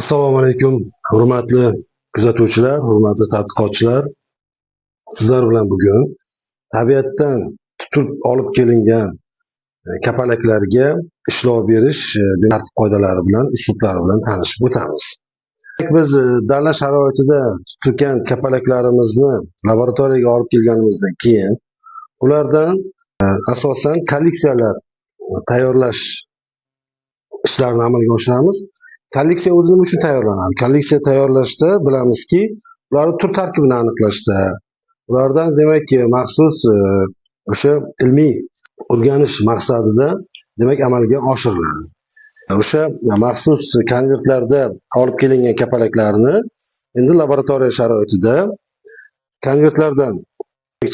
Assalomu alaykum, hurmatli kuzatuvchilar, hurmatli tadqiqotchilar. Sizlar bilan bugun tabiatdan tutib olib kelingan kapalaklarga ishlov berish tartib qoidalari bilan, uslublari bilan tanishib o'tamiz. Biz dala sharoitida tutilgan kapalaklarimizni laboratoriyaga olib kelganimizdan keyin ulardan asosan kolleksiyalar tayyorlash ishlarini amalga oshiramiz. Kolleksiya o'zi nima uchun tayyorlanadi? Kolleksiya tayyorlashda bilamizki, ularning tur tarkibini aniqlashda, ulardan demak maxsus o'sha ilmiy o'rganish maqsadida demak amalga oshiriladi. O'sha maxsus konvertlarda olib kelingan kapalaklarni endi laboratoriya sharoitida konvertlardan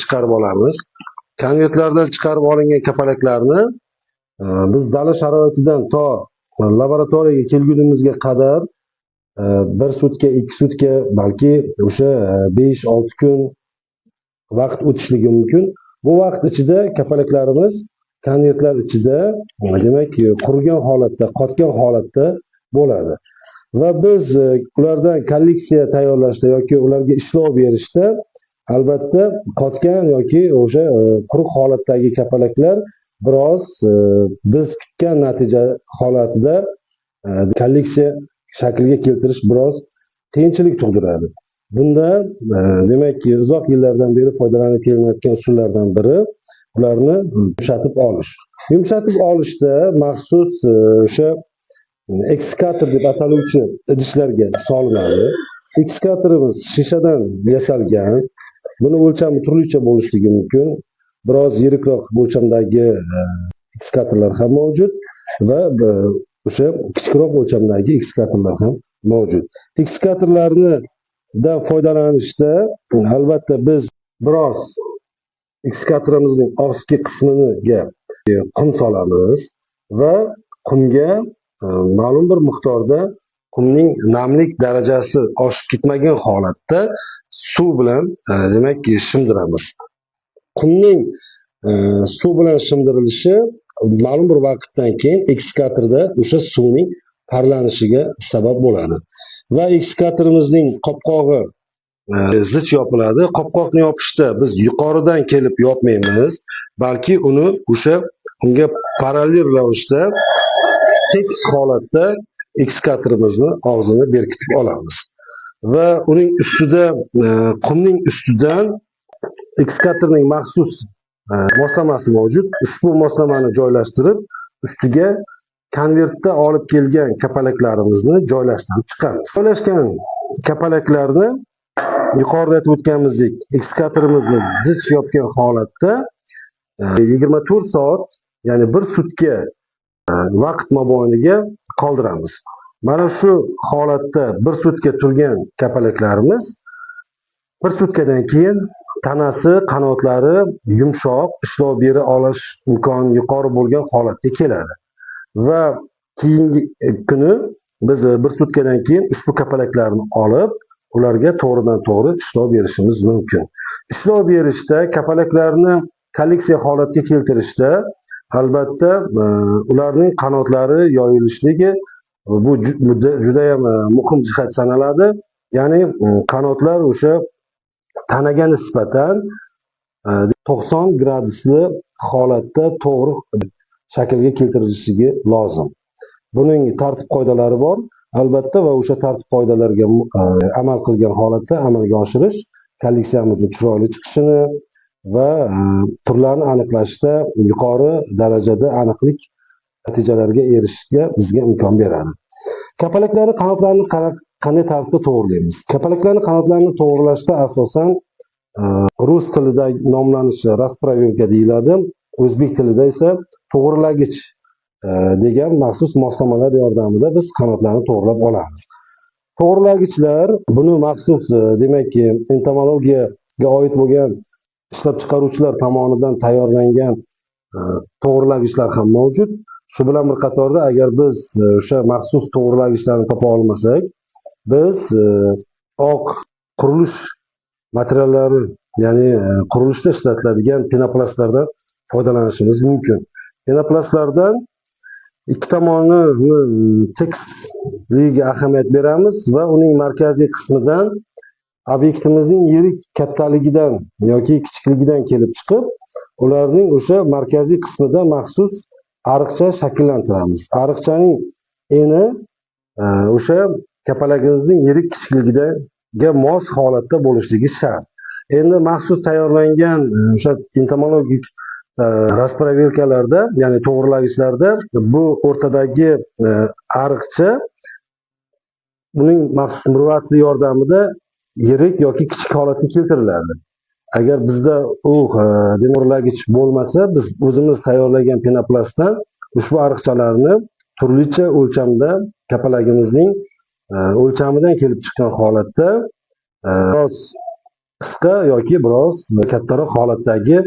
chiqarib olamiz. Konvertlardan chiqarib olingan kapalaklarni biz dala sharoitidan to laboratoriyaga kelgunimizga qadar bir sutka, 2 sutka, balki o'sha 5-6 kun vaqt o'tishligi mumkin. Bu vaqt ichida kapalaklarimiz konvertlar ichida demak qurigan holatda, qotgan holatda bo'ladi. Va biz ulardan kolleksiya tayyorlashda yoki ularga ishlov berishda albatta qotgan yoki o'sha quruq holatdagi kapalaklar biroz biz kutgan natija holatida kolleksiya shakliga keltirish biroz qiyinchilik tug'diradi. Bunda demak uzoq yillardan beri foydalanib kelinayotgan usullardan biri ularni yumshatib olish. Yumshatib olishda maxsus o'sha ekskator deb ataluvchi idishlarga solinadi. Ekskatorimiz shishadan yasalgan. Buni o'lchami turlicha bo'lishligi mumkin. Biroz yirikroq o'lchamdagi ekskatorlar ham mavjud va o'sha kichikroq o'lchamdagi ekskatorlar ham mavjud. Ekskatorlardan foydalanishda albatta biz biroz ekskatorimizning ostki qismiga qum solamiz va qumga ma'lum bir miqdorda qumning namlik darajasi oshib ketmagan holatda suv bilan demak shimdiramiz. Qumning suv bilan shimdirilishi ma'lum bir vaqtdan keyin ekskatorda o'sha suvning parlanishiga sabab bo'ladi. Va ekskatorimizning qopqog'i zich yopiladi. Qopqoqni yopishda biz yuqoridan kelib yopmaymiz, balki uni unga parallel ravishda tekis holatda ekskatorimizni og'zini berkitib olamiz. Va uning ustida qumning ustidan ekskatorning maxsus moslamasi mavjud. Ushbu moslamani joylashtirib, ustiga konvertda olib kelgan kapalaklarimizni joylashtirib chiqamiz. Joylashgan kapalaklarni yuqorida aytib o'tganimizdek ekskatorimizni zich yopgan holatda 24 soat, ya'ni 1 sutka vaqt mobaynida qoldiramiz. Mana shu holatda 1 sutka turgan kapalaklarimiz 1 sutkadan keyin tanasi, qanotlari yumshoq, ishlov bera olish imkoni yuqori bo'lgan holatga keladi. Va keyingi kuni biz 1 sutkadan keyin ushbu kapalaklarni olib, ularga to'g'ridan to'g'ri ishlov berishimiz mumkin. Ishlov berishda kapalaklarni kolleksiya holatga keltirishda albatta ularning qanotlari yoyilishligi bu juda ham muhim jihat sanaladi. Ya'ni qanotlar o'sha tanaga nisbatan 90 gradusli holatda to'g'ri shaklga keltirilishligi lozim. Buning tartib qoidalari bor. Albatta va o'sha tartib qoidalarga amal qilgan holatda amalga oshirish kolleksiyamizning chiroyli chiqishini va turlarni aniqlashda yuqori darajada aniqlik natijalarga erishishga bizga imkon beradi. Kapalaklarni qanotlarini qanday tartibda to'g'rilaymiz? Kapalaklarni qanotlarini to'g'rilashda asosan rus tilida nomlanishi rasproverka deyiladi. O'zbek tilida esa to'g'rilagich degan maxsus moslamalar yordamida biz qanotlarni to'g'rilab olamiz. To'g'rilagichlar buni maxsus demak entomologiyaga oid bo'lgan ishlab chiqaruvchilar tomonidan tayyorlangan to'g'rilagichlar ham mavjud. Shu bilan bir qatorda agar biz o'sha maxsus to'g'rilagichlarni topa olmasak, biz oq qurilish materiallari, ya'ni qurilishda ishlatiladigan penoplastlardan foydalanishimiz mumkin. Penoplastlardan ikki tomoni tekis tezligiga ahamiyat beramiz va uning markaziy qismidan obyektimizning yirik kattaligidan yoki kichikligidan kelib chiqib, ularning o'sha markaziy qismida maxsus ariqcha shakllantiramiz. Ariqchaning eni o'sha kapalagimizning yirik kichikligiga mos holatda bo'lishligi shart. Endi maxsus tayyorlangan o'sha entomologik raspraverkalarda, ya'ni to'g'rilagichlarda bu o'rtadagi ariqcha uning maxsus muruvvatli yordamida yirik yoki kichik holatga keltiriladi. Agar bizda u to'g'rilagich bo'lmasa, biz o'zimiz tayyorlagan penoplastdan ushbu ariqchalarni turlicha o'lchamda kapalagimizning o'lchamidan kelib chiqqan holatda biroz qisqa yoki biroz kattaroq holatdagi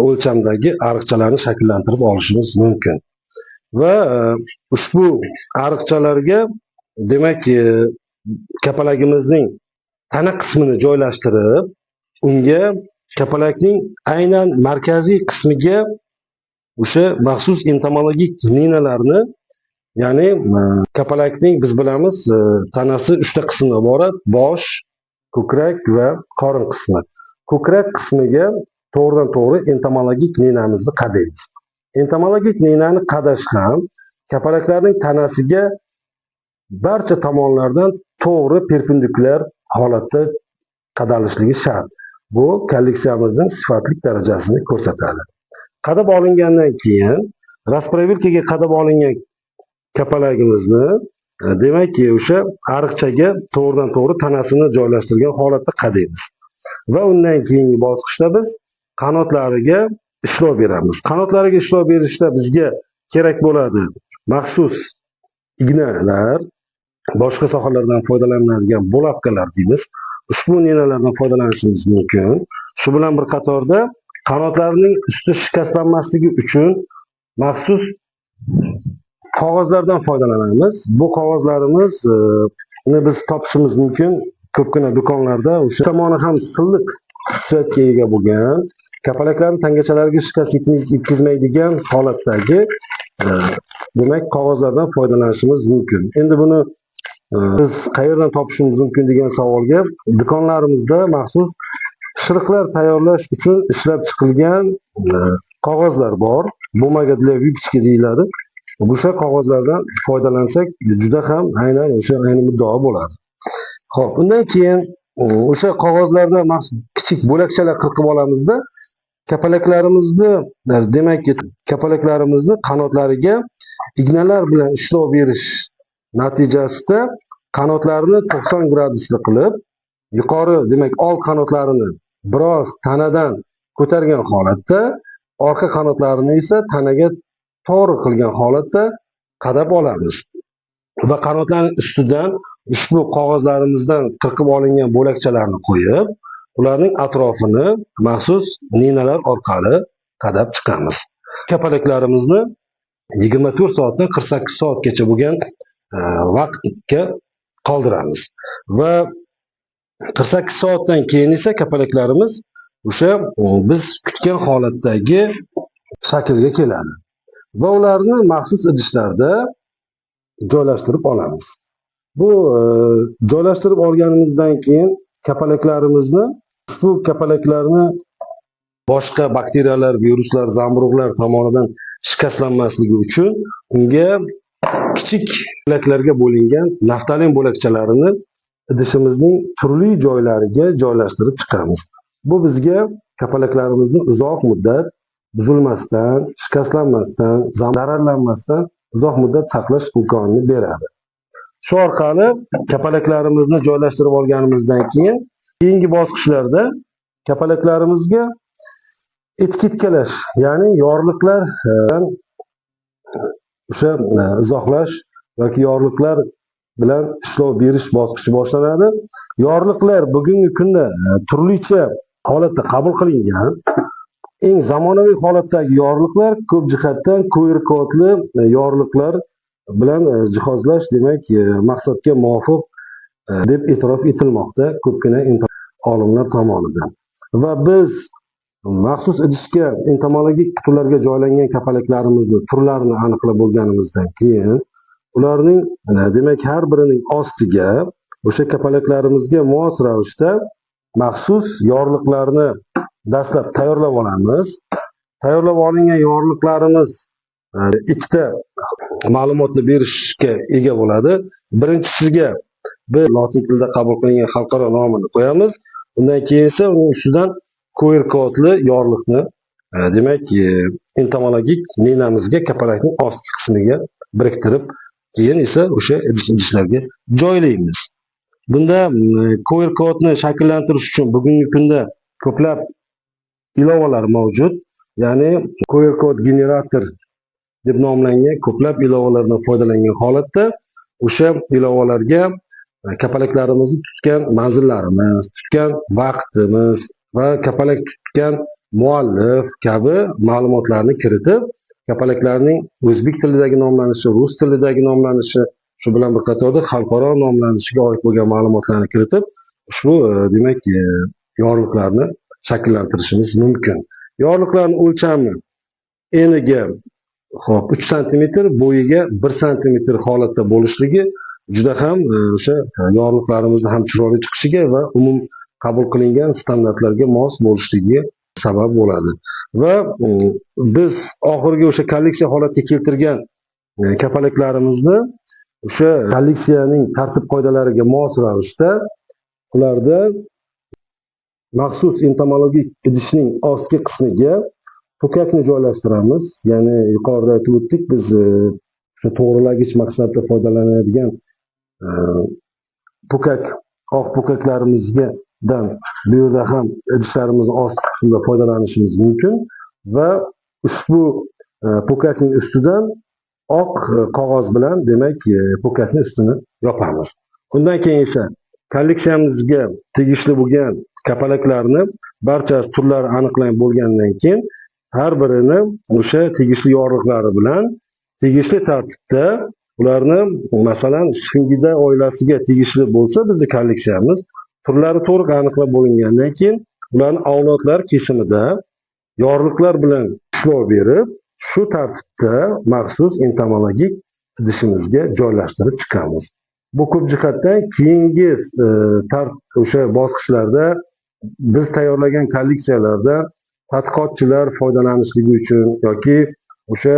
o'lchamdagi ariqchalarni shakllantirib olishimiz mumkin. Va ushbu ariqchalarga demak kapalagimizning tana qismini joylashtirib, unga kapalakning aynan markaziy qismiga o'sha maxsus entomologik ninalarni, ya'ni kapalakning biz bilamiz tanasi 3 ta qismdan iborat: bosh, ko'krak va qorin qismi. Ko'krak qismiga to'g'ridan to'g'ri entomologik ninamizni qadaymiz. Entomologik ninani qadash ham kapalaklarning tanasiga barcha tomonlardan to'g'ri perpendikulyar holatda qadalishligi shart. Bu kolleksiyamizning sifatli darajasini ko'rsatadi. Qadab olingandan keyin raspraverkaga qadab olingan kapalagimizni demakki o'sha ariqchaga to'g'ridan to'g'ri tanasini joylashtirgan holatda qadaymiz. Va undan keyingi bosqichda biz qanotlariga ishlov beramiz. Qanotlariga ishlov berishda bizga kerak bo'ladi maxsus ignalar, boshqa sohalardan foydalaniladigan bulavkalar deymiz. Ushbu ninalardan foydalanishimiz mumkin. Shu bilan bir qatorda qanotlarining usti shikastlanmasligi uchun maxsus qog'ozlardan foydalanamiz. Bu qog'ozlarimizni biz topishimiz mumkin ko'pgina do'konlarda. O'sha tomoni ham silliq xususiyatga ega bo'lgan, kapalaklarni tangachalariga shikast yetkazmaydigan holatdagi demak qog'ozlardan foydalanishimiz mumkin. Endi buni biz qayerdan topishimiz mumkin degan savolga, do'konlarimizda maxsus shiriqlar tayyorlash uchun ishlab chiqilgan qog'ozlar bor. Bumaga для выпечки deyiladi. O'sha qog'ozlardan foydalansak juda ham aynan o'sha ayni muddao bo'ladi. Xo'p, undan keyin o'sha qog'ozlardan maxsus kichik bo'lakchalar qilib olamizda, kapalaklarimizni demakki kapalaklarimizni qanotlariga ignalar bilan ishlov berish natijasida qanotlarini 90 gradusli qilib, yuqori demak old qanotlarini biroz tanadan ko'targan holatda, orqa qanotlarini esa tanaga to'g'ri qilgan holatda qadab olamiz. Va qanotlarning ustidan ushbu qog'ozlarimizdan qirqib olingan bo'lakchalarni qo'yib, ularning atrofini maxsus ninalar orqali qadab chiqamiz. Kapalaklarimizni 24 soatdan 48 soatgacha bo'lgan vaqtga qoldiramiz. Va 48 soatdan keyin esa kapalaklarimiz o'sha biz kutgan holatdagi shaklga keladi. Va ularni maxsus idishlarda joylashtirib olamiz. Bu joylashtirib olganimizdan keyin kapalaklarimizni, ushbu kapalaklarni boshqa bakteriyalar, viruslar, zamburug'lar tomonidan shikastlanmasligi uchun unga kichik bo'laklarga bo'lingan naftalin bo'lakchalarini idishimizning turli joylariga joylashtirib chiqamiz. Bu bizga kapalaklarimizni uzoq muddat buzilmasdan, shikastlanmasdan, zararlanmasdan uzoq muddat saqlash imkonini beradi. Shu orqali kapalaklarimizni joylashtirib olganimizdan keyin keyingi bosqichlarda kapalaklarimizga etiketkalash, ya'ni yorliqlar o'sha izohlash yoki yorliqlar bilan ishlov berish bosqichi boshlanadi. Yorliqlar bugungi kunda turlicha holatda qabul qilingan. Eng zamonaviy holatdagi yorliqlar ko'p jihatdan QR kodli yorliqlar bilan jihozlash demak maqsadga muvofiq deb e'tirof etilmoqda ko'pgina olimlar tomonidan. Va biz maxsus idishga entomologik qutilarga joylangan kapalaklarimizni turlarini aniqlab bo'lganimizdan keyin ularning demak har birining ostiga o'sha kapalaklarimizga mos ravishda maxsus yorliqlarni dastlab tayyorlab olamiz. Tayyorlab olingan yorliqlarimiz ikkita ma'lumotni berishga ega bo'ladi. Birinchisiga biz lotin tilida qabul qilingan xalqaro nomini qo'yamiz. Undan keyin esa uning ustidan QR kodli yorliqni demak entomologik linamizga kapalakning ostki qismiga biriktirib, keyin esa o'sha idishlarga joylaymiz. Bunda QR kodni shakllantirish uchun bugungi kunda ko'plab ilovalar mavjud. Ya'ni QR kod generator deb nomlangan ko'plab ilovalardan foydalangan holatda o'sha ilovalarga kapalaklarimizni tutgan manzillarimiz, tutgan vaqtimiz va kapalak tutgan muallif kabi ma'lumotlarni kiritib, kapalaklarning o'zbek tilidagi nomlanishi, rus tilidagi nomlanishi, shu bilan bir qatorda xalqaro nomlanishiga oid bo'lgan ma'lumotlarni kiritib, ushbu demak yorliqlarni shakllantirishimiz mumkin. Yorliqlarning o'lchami eniga 3 sm, bo'yiga 1 sm holatda bo'lishligi juda ham o'sha yorliqlarimizni ham chiroyli chiqishiga va umum qabul qilingan standartlarga mos bo'lishligiga sabab bo'ladi. Va biz oxirgi o'sha kolleksiya holatga keltirgan kapalaklarimizni o'sha kolleksiyaning tartib qoidalariga mos ravishda ularda maxsus entomologik idishning ostki qismiga pukakni joylashtiramiz. Ya'ni yuqorida aytib o'tdik, biz o'sha to'g'rilagich maqsadda foydalanadigan pukak, oq pukaklarimizdan bu yerda ham idishlarimizni ostki qismida foydalanishimiz mumkin va ushbu pukakning ustidan oq qog'oz bilan demak pukakning ustini yopamiz. Undan keyin esa kolleksiyamizga tegishli bo'lgan kapalaklarni barchasi turlari aniqlanib bo'lgandan keyin har birini o'sha tegishli yorliqlari bilan tegishli tartibda ularni, masalan, Sfingida oilasiga tegishli bo'lsa bizni kolleksiyamiz, turlari to'liq aniqlab bo'lingandan keyin ularni avlodlar kesimida yorliqlar bilan ishlov berib, shu tartibda maxsus entomologik idishimizga joylashtirib chiqamiz. Bu ko'p jihatdan keyingi o'sha bosqichlarda biz tayyorlagan kolleksiyalarda tadqiqotchilar foydalanishligi uchun yoki o'sha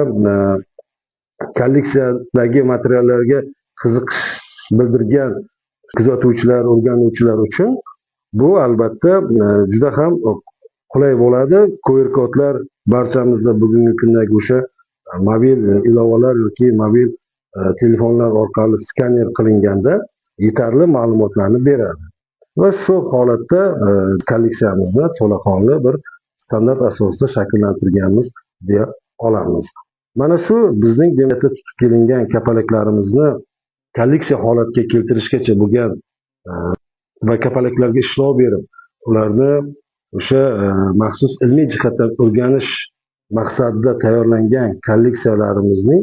kolleksiyadagi materiallarga qiziqish bildirgan kuzatuvchilar, o'rganuvchilar uchun bu albatta juda ham qulay bo'ladi. QR kodlar barchamizda bugungi kundagi o'sha mobil ilovalar yoki mobil telefonlar orqali skaner qilinganda yetarli ma'lumotlarni beradi. Va shu holatda kolleksiyamizni to'laqonli bir standart asosida shakllantirganmiz deya olamiz. Mana shu bizning demakda tutib kelingan kapalaklarimizni kolleksiya holatga keltirishgacha bo'lgan va kapalaklarga ishlov berib, ularni o'sha maxsus ilmiy jihatdan o'rganish maqsadida tayyorlangan kolleksiyalarimizning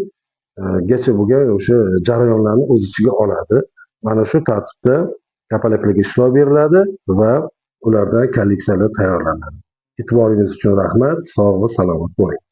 gacha bo'lgan o'sha jarayonlarni o'z ichiga oladi. Mana shu tartibda kapalaklarga ishlov beriladi va ulardan kolleksiyalar tayyorlanadi. E'tiboringiz uchun rahmat. Sog' va salomat bo'ling.